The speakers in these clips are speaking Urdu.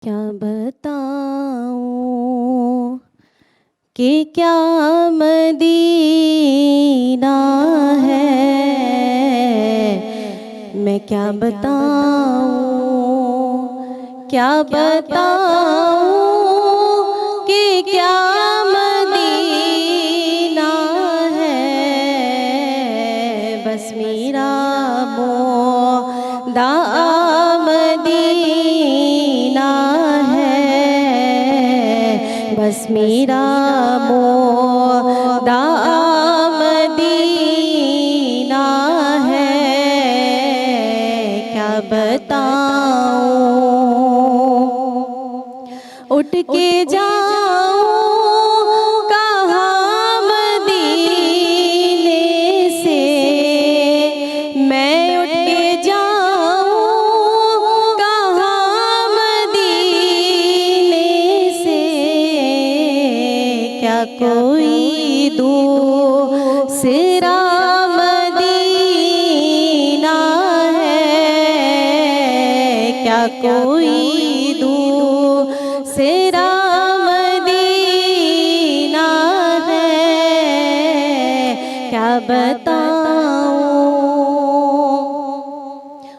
کیا بتاؤں کہ کیا مدینہ ہے، میں کیا بتاؤں، کیا بتاؤں کہ کیا مدینہ ہے، بس میرا مولا مدینہ ہے، بس میرا مولا مدینہ ہے، کیا بتاؤں، اٹھ کے جاؤں کہاں مدینے سے، میں اٹھ کے جاؤں کہاں مدینے سے، کیا کوئی دوسرا مدینہ ہے، کیا کوئی دوسرا مدینہ ہے، کیا بتاؤں۔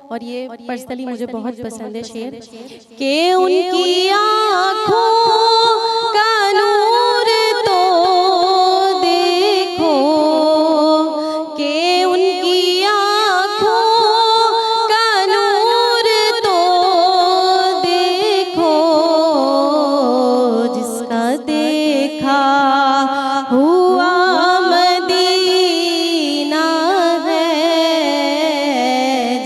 اور یہ پرسنلی مجھے بہت پسند ہے شعر، کہ ان کی آنکھوں کا نور تو دیکھو، کہ ان کی آنکھوں کا نور تو دیکھو، جس کا دیکھا ہوا مدینہ ہے،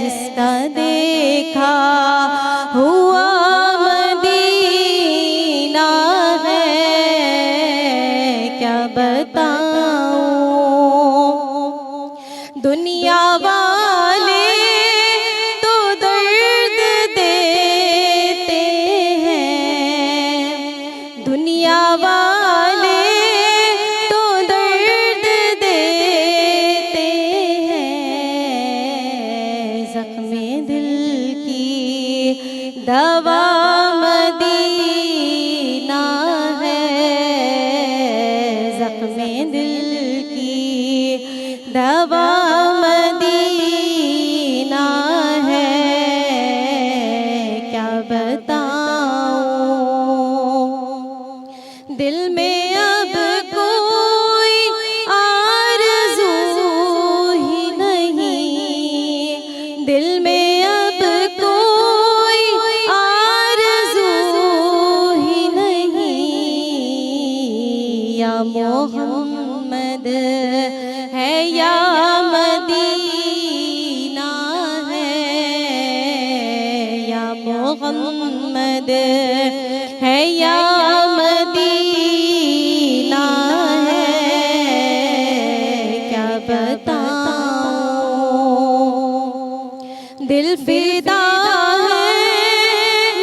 جس کا دیکھا ہوا مدینہ ہے، کیا بتاؤں۔ دنیا والے تو درد دیتے ہیں، دنیا والے تو درد دیتے ہیں، زخم دل کی دوا مدینہ ہے، زخم دل کی دوا مدینہ ہے، کیا بتاؤں۔ دل میں اب کوئی آرزو ہی نہیں، دل میں اب کوئی آرزو ہی نہیں، یا محمد ہے یا مدینہ ہے، یا محمد ہے یا مدینہ ہے، کیا بتاؤں۔ دل فدا ہے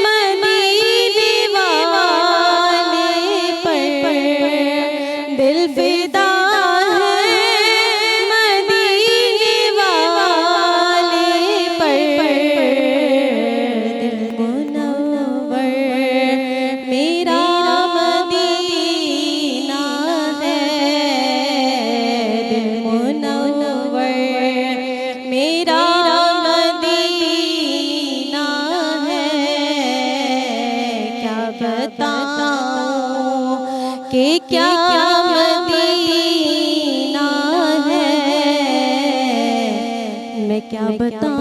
مدینے والے پر، دل فدا ہے مدینے والے پر، دل منور میرا مدینہ ہے، دل منور میرا مدینہ ہے، کیا بتاؤں کہ کیا مدینہ ہے، میں کیا بتاؤں۔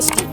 HD